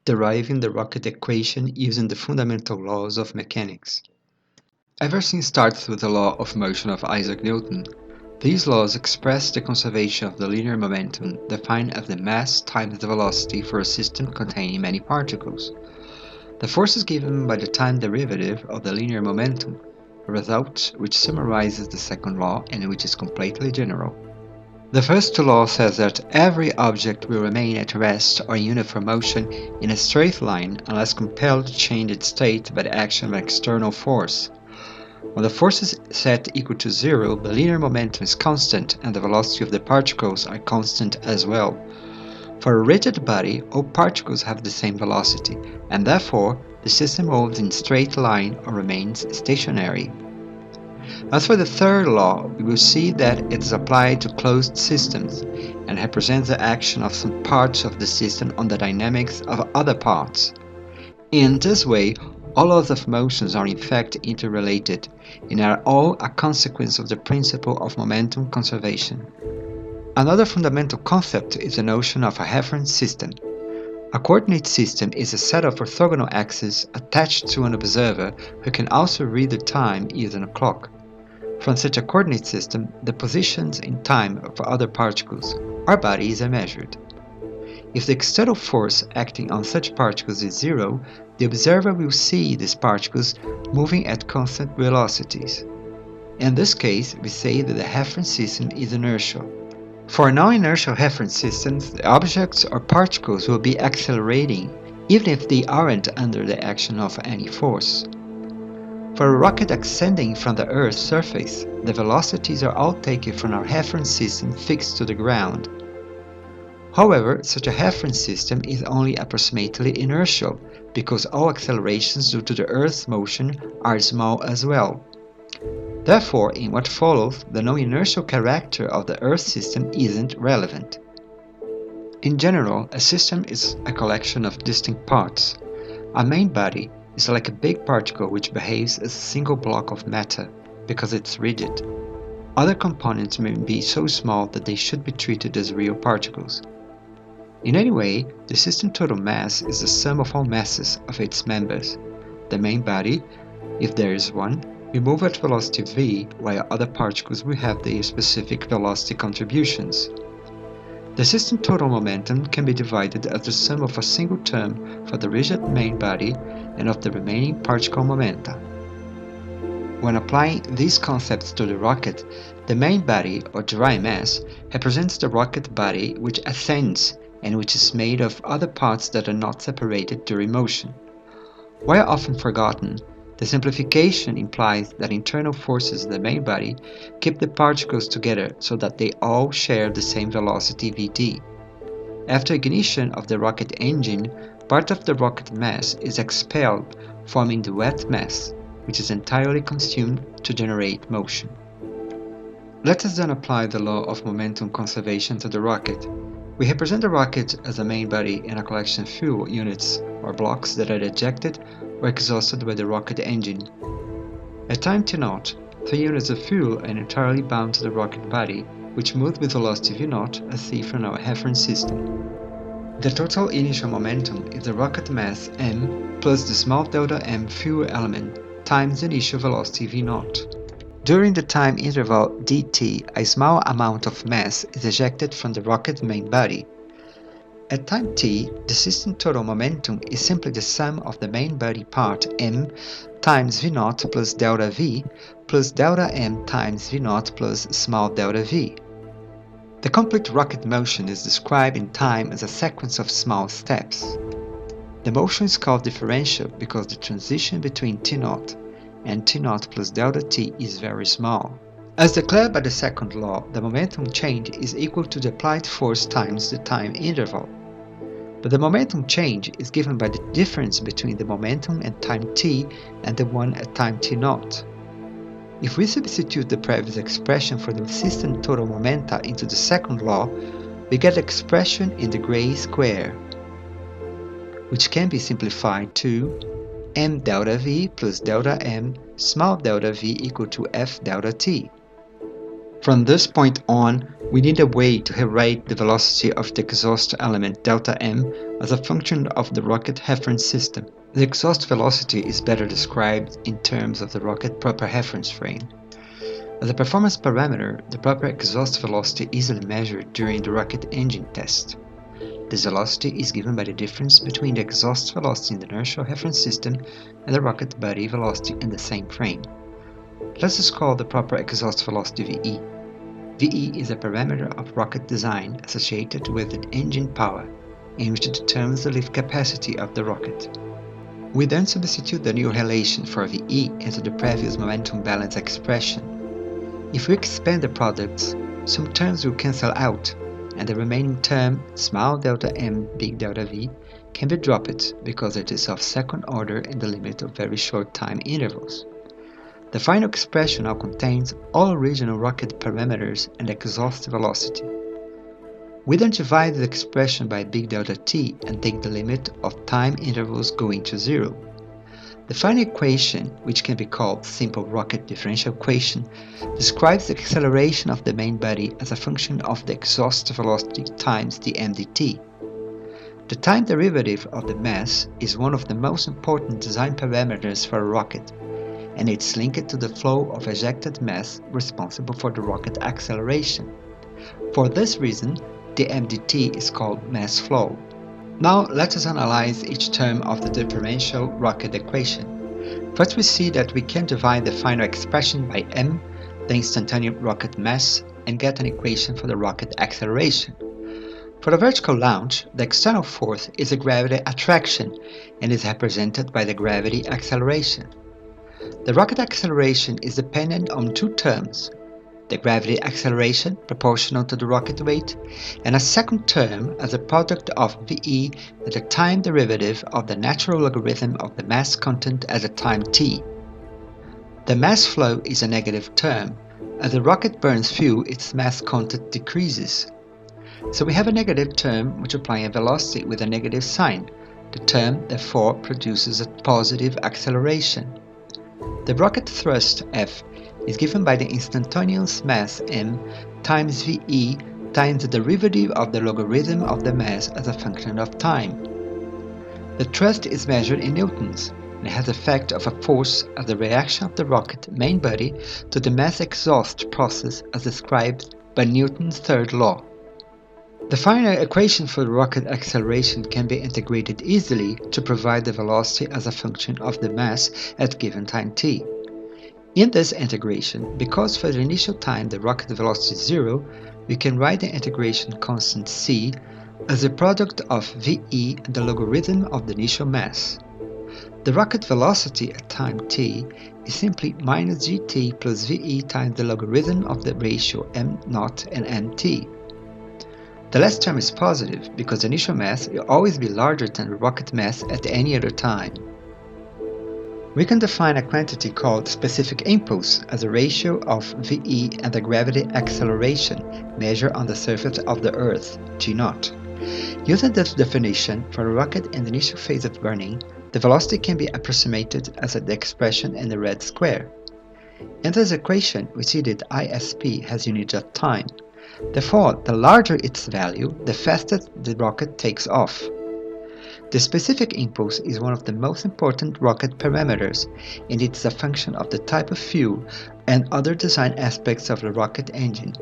Deriving the rocket equation using the fundamental laws of mechanics. Everything starts with the law of motion of Isaac Newton. These laws express the conservation of the linear momentum, defined as the mass times the velocity for a system containing many particles. The force is given by the time derivative of the linear momentum, a result which summarizes the second law and which is completely general. The first law says that every object will remain at rest or uniform motion in a straight line unless compelled to change its state by the action of an external force. When the force is set equal to zero, the linear momentum is constant and the velocity of the particles are constant as well. For a rigid body, all particles have the same velocity, and therefore the system moves in a straight line or remains stationary. As for the third law, we will see that it is applied to closed systems and represents the action of some parts of the system on the dynamics of other parts. In this way, all laws of motions are in fact interrelated and are all a consequence of the principle of momentum conservation. Another fundamental concept is the notion of a reference system. A coordinate system is a set of orthogonal axes attached to an observer who can also read the time using a clock. From such a coordinate system, the positions in time of other particles or bodies are measured. If the external force acting on such particles is zero, the observer will see these particles moving at constant velocities. In this case, we say that the reference system is inertial. For non-inertial reference systems, the objects or particles will be accelerating even if they aren't under the action of any force. For a rocket ascending from the Earth's surface, the velocities are all taken from a reference system fixed to the ground. However, such a reference system is only approximately inertial, because all accelerations due to the Earth's motion are small as well. Therefore, in what follows, the non-inertial character of the Earth system isn't relevant. In general, a system is a collection of distinct parts. A main body is like a big particle which behaves as a single block of matter, because it's rigid. Other components may be so small that they should be treated as real particles. In any way, the system total mass is the sum of all masses of its members. The main body, if there is one, will move at velocity v, while other particles will have their specific velocity contributions. The system total momentum can be divided as the sum of a single term for the rigid main body and of the remaining particle momenta. When applying these concepts to the rocket, the main body, or dry mass, represents the rocket body which ascends and which is made of other parts that are not separated during motion. While often forgotten, the simplification implies that internal forces in the main body keep the particles together so that they all share the same velocity vt. After ignition of the rocket engine, part of the rocket mass is expelled, forming the wet mass, which is entirely consumed to generate motion. Let us then apply the law of momentum conservation to the rocket. We represent the rocket as a main body and a collection of fuel units or blocks that are ejected or exhausted by the rocket engine. At time t0, 3 units of fuel are entirely bound to the rocket body, which moves with velocity v0 as seen from our reference system. The total initial momentum is the rocket mass m plus the small delta m fuel element times the initial velocity v0. During the time interval dt, a small amount of mass is ejected from the rocket main body. At time t, the system total momentum is simply the sum of the main body part m times v0 plus delta v plus delta m times v0 plus small delta v. The complete rocket motion is described in time as a sequence of small steps. The motion is called differential because the transition between t0 and t0 plus delta t is very small. As declared by the second law, the momentum change is equal to the applied force times the time interval. But the momentum change is given by the difference between the momentum at time t and the one at time t0. If we substitute the previous expression for the system total momenta into the second law, we get the expression in the gray square, which can be simplified to m delta v plus delta m small delta v equal to f delta t. From this point on, We need a way to rewrite the velocity of the exhaust element delta-m as a function of the rocket reference system. The exhaust velocity is better described in terms of the rocket proper reference frame. As a performance parameter, the proper exhaust velocity is easily measured during the rocket engine test. This velocity is given by the difference between the exhaust velocity in the inertial reference system and the rocket body velocity in the same frame. Let's just call the proper exhaust velocity VE. VE is a parameter of rocket design associated with the engine power, in which it determines the lift capacity of the rocket. We then substitute the new relation for VE into the previous momentum balance expression. If we expand the products, some terms will cancel out, and the remaining term, small delta m big delta v, can be dropped because it is of second order in the limit of very short time intervals. The final expression now contains all original rocket parameters and exhaust velocity. We then divide the expression by big delta t and take the limit of time intervals going to 0. The final equation, which can be called simple rocket differential equation, describes the acceleration of the main body as a function of the exhaust velocity times the mdt. The time derivative of the mass is one of the most important design parameters for a rocket, and it's linked to the flow of ejected mass responsible for the rocket acceleration. For this reason, the mdt is called mass flow. Now let us analyze each term of the differential rocket equation. First we see that we can divide the final expression by m, the instantaneous rocket mass, and get an equation for the rocket acceleration. For the vertical launch, the external force is a gravity attraction and is represented by the gravity acceleration. The rocket acceleration is dependent on two terms: the gravity acceleration proportional to the rocket weight, and a second term as a product of VE and the time derivative of the natural logarithm of the mass content at the time t. The mass flow is a negative term. As the rocket burns fuel, its mass content decreases. So we have a negative term multiplying a velocity with a negative sign. The term, therefore, produces a positive acceleration. The rocket thrust F is given by the instantaneous mass m times VE times the derivative of the logarithm of the mass as a function of time. The thrust is measured in newtons and has the effect of a force as the reaction of the rocket main body to the mass exhaust process as described by Newton's third law. The final equation for the rocket acceleration can be integrated easily to provide the velocity as a function of the mass at given time t. In this integration, because for the initial time the rocket velocity is 0, we can write the integration constant c as the product of VE and the logarithm of the initial mass. The rocket velocity at time t is simply minus gt plus VE times the logarithm of the ratio m0 and mt. The last term is positive because the initial mass will always be larger than the rocket mass at any other time. We can define a quantity called specific impulse as a ratio of VE and the gravity acceleration measured on the surface of the Earth, g0. Using this definition for a rocket in the initial phase of burning, the velocity can be approximated as the expression in the red square. In this equation, we see that ISP has units of time. Therefore, the larger its value, the faster the rocket takes off. The specific impulse is one of the most important rocket parameters, and it is a function of the type of fuel and other design aspects of the rocket engine.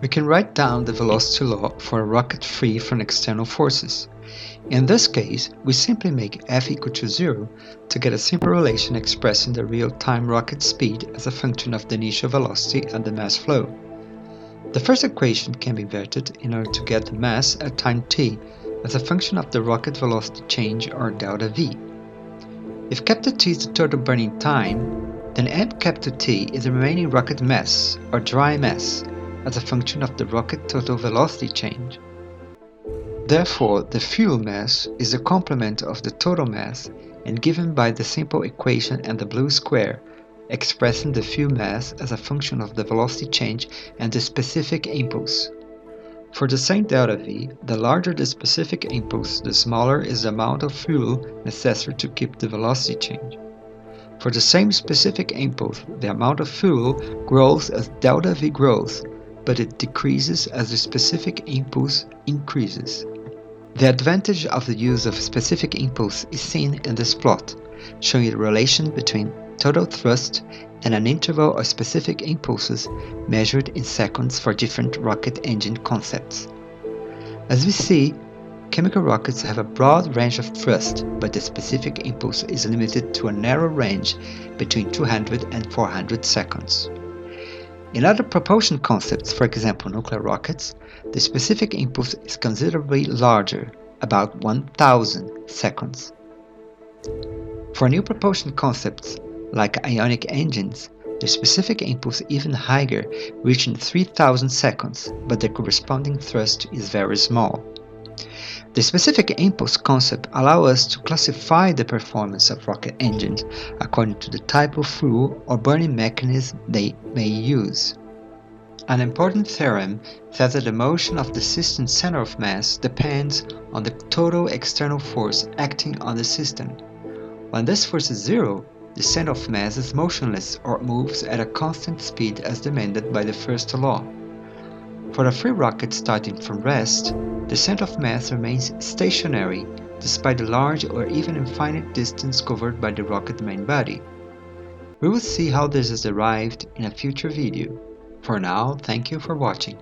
We can write down the velocity law for a rocket free from external forces. In this case, we simply make F equal to 0 to get a simple relation expressing the real-time rocket speed as a function of the initial velocity and the mass flow. The first equation can be inverted in order to get the mass at time t as a function of the rocket velocity change or delta v. If T is the total burning time, then T is the remaining rocket mass or dry mass as a function of the rocket total velocity change. Therefore, the fuel mass is the complement of the total mass and given by the simple equation and the blue square, expressing the fuel mass as a function of the velocity change and the specific impulse. For the same delta v, the larger the specific impulse, the smaller is the amount of fuel necessary to keep the velocity change. For the same specific impulse, the amount of fuel grows as delta v grows, but it decreases as the specific impulse increases. The advantage of the use of specific impulse is seen in this plot, showing the relation between total thrust and an interval of specific impulses measured in seconds for different rocket engine concepts. As we see, chemical rockets have a broad range of thrust, but the specific impulse is limited to a narrow range between 200 and 400 seconds. In other propulsion concepts, for example nuclear rockets, the specific impulse is considerably larger, about 1000 seconds. For new propulsion concepts, like ionic engines, the specific impulse is even higher, reaching 3000 seconds, but the corresponding thrust is very small. The specific impulse concept allows us to classify the performance of rocket engines according to the type of fuel or burning mechanism they may use. An important theorem says that the motion of the system's center of mass depends on the total external force acting on the system. When this force is zero, the center of mass is motionless or moves at a constant speed as demanded by the first law. For a free rocket starting from rest, the center of mass remains stationary despite the large or even infinite distance covered by the rocket main body. We will see how this is derived in a future video. For now, thank you for watching.